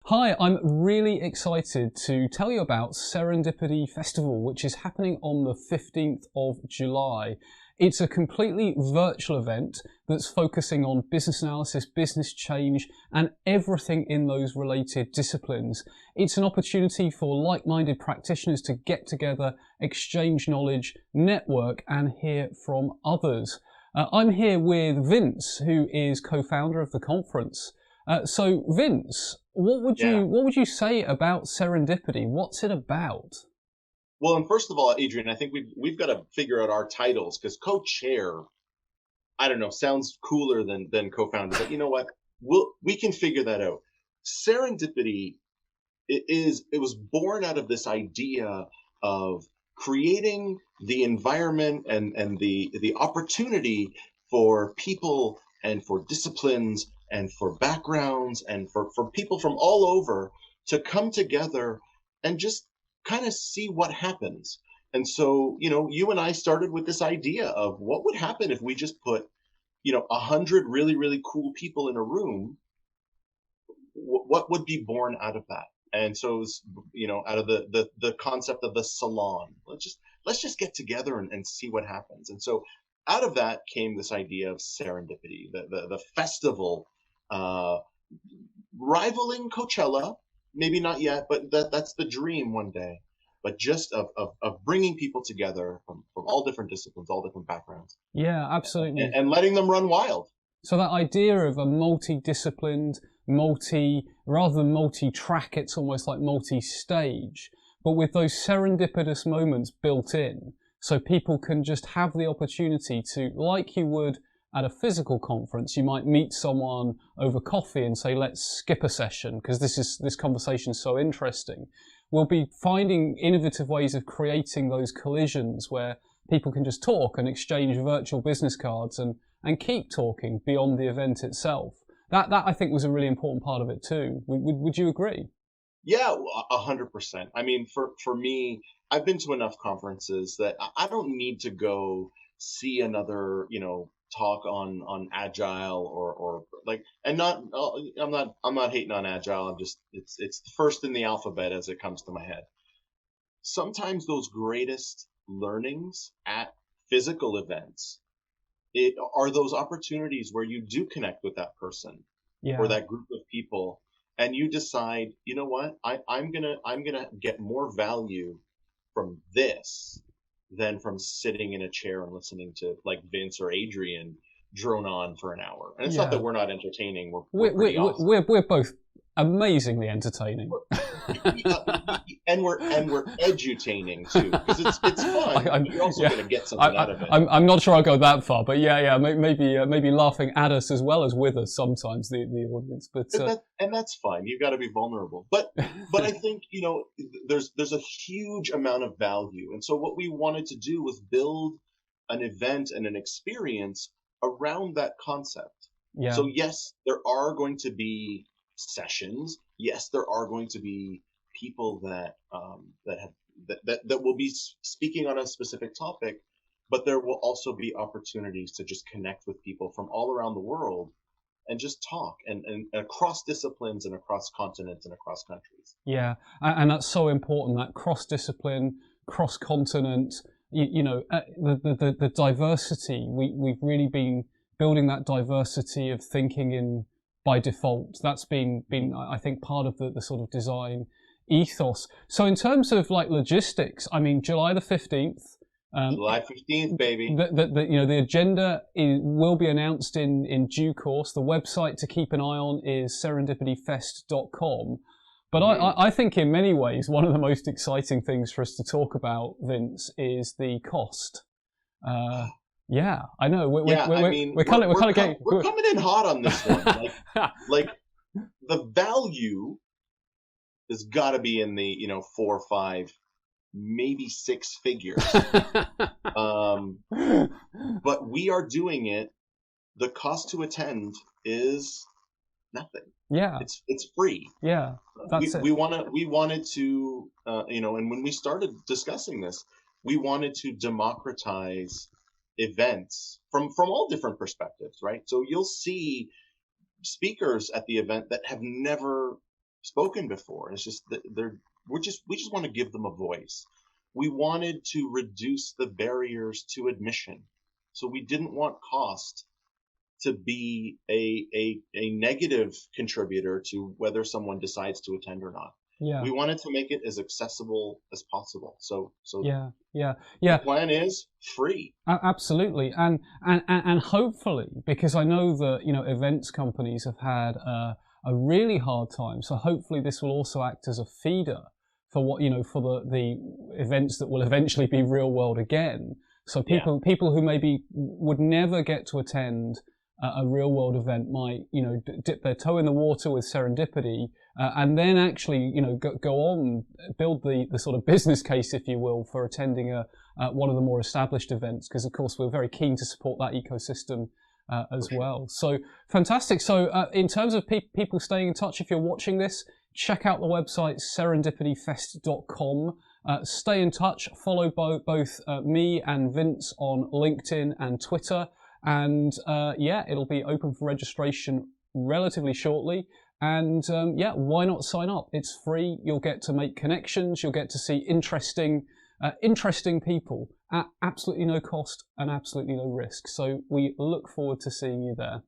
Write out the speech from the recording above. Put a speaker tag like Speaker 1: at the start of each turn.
Speaker 1: Hi, I'm really excited to tell you about Serendipity Festival, which is happening on the 15th of July. It's a completely virtual event that's focusing on business analysis, business change, and everything in those related disciplines. It's an opportunity for like-minded practitioners to get together, exchange knowledge, network, and hear from others. I'm here with Vince, who is co-founder of the conference. So Vince, what would you say about Serendipity? What's it about?
Speaker 2: Well, and first of all, Adrian, I think we've got to figure out our titles because co-chair, I don't know, sounds cooler than co-founder. But you know what? We can figure that out. Serendipity it was born out of this idea of creating the environment and the opportunity for people and for disciplines and for backgrounds and for people from all over to come together and just kind of see what happens. And so, you and I started with this idea of what would happen if we just put, 100 really, really cool people in a room. What would be born out of that? And so it was, out of the concept of the salon. Let's just get together and see what happens. And so out of that came this idea of serendipity, the festival, rivaling Coachella, maybe not yet, but that's the dream one day. But just of bringing people together from all different disciplines, all different backgrounds.
Speaker 1: Yeah, absolutely.
Speaker 2: And letting them run wild.
Speaker 1: So that idea of a multi-disciplined, rather than multi-track, it's almost like multi-stage, but with those serendipitous moments built in, so people can just have the opportunity to, like you would at a physical conference, you might meet someone over coffee and say, let's skip a session because this conversation is so interesting. We'll be finding innovative ways of creating those collisions where people can just talk and exchange virtual business cards and keep talking beyond the event itself. That I think was a really important part of it too. Would you agree?
Speaker 2: Yeah, 100%. I mean, for me, I've been to enough conferences that I don't need to go see another, talk on agile or like, and not, I'm not hating on agile. It's first in the alphabet as it comes to my head. Sometimes those greatest learnings at physical events are those opportunities where you do connect with that person or that group of people, and you decide, you know what, I'm gonna get more value from this than from sitting in a chair and listening to like Vince or Adrian drone on for an hour. And it's not that we're not entertaining.
Speaker 1: We're both amazingly entertaining.
Speaker 2: and we're edutaining too, because it's fun. You're also going to get something out of it.
Speaker 1: I'm not sure I'll go that far, but maybe laughing at us as well as with us sometimes, the audience. But
Speaker 2: and that's fine. You've got to be vulnerable. But I think there's a huge amount of value, and so what we wanted to do was build an event and an experience around that concept.
Speaker 1: Yeah.
Speaker 2: So yes, there are going to be sessions. Yes, there are going to be people that will be speaking on a specific topic, but there will also be opportunities to just connect with people from all around the world and just talk and across disciplines and across continents and across countries.
Speaker 1: Yeah, and that's so important, that cross-discipline, cross-continent, the diversity. We've really been building that diversity of thinking by default. That's been I think part of the sort of design ethos. So in terms of like logistics, I mean, July the 15th.
Speaker 2: July 15th, baby.
Speaker 1: The agenda will be announced in due course. The website to keep an eye on is serendipityfest.com. But I think in many ways, one of the most exciting things for us to talk about, Vince, is the cost. Yeah, I know. We're
Speaker 2: coming in hot on this one. Like the value has got to be in the 4 or 5, maybe 6 figures. But we are doing it. The cost to attend is nothing.
Speaker 1: Yeah,
Speaker 2: it's free.
Speaker 1: Yeah, that's it.
Speaker 2: We wanted to and when we started discussing this, we wanted to democratize events from all different perspectives, right? So you'll see speakers at the event that have never spoken before. And it's just that we just want to give them a voice. We wanted to reduce the barriers to admission. So we didn't want cost to be a negative contributor to whether someone decides to attend or not.
Speaker 1: Yeah.
Speaker 2: We wanted to make it as accessible as possible. So
Speaker 1: yeah.
Speaker 2: the plan is free.
Speaker 1: Absolutely, and hopefully, because I know that events companies have had a really hard time. So hopefully, this will also act as a feeder for what for the events that will eventually be real world again. So people who maybe would never get to attend a real world event might dip their toe in the water with Serendipity, and then actually go on, build the sort of business case, if you will, for attending one of the more established events, because of course we're very keen to support that ecosystem as well. So fantastic. So in terms of people staying in touch, if you're watching this, check out the website serendipityfest.com. Stay in touch, follow both me and Vince on LinkedIn and Twitter. And it'll be open for registration relatively shortly. And why not sign up? It's free. You'll get to make connections. You'll get to see interesting people at absolutely no cost and absolutely no risk. So we look forward to seeing you there.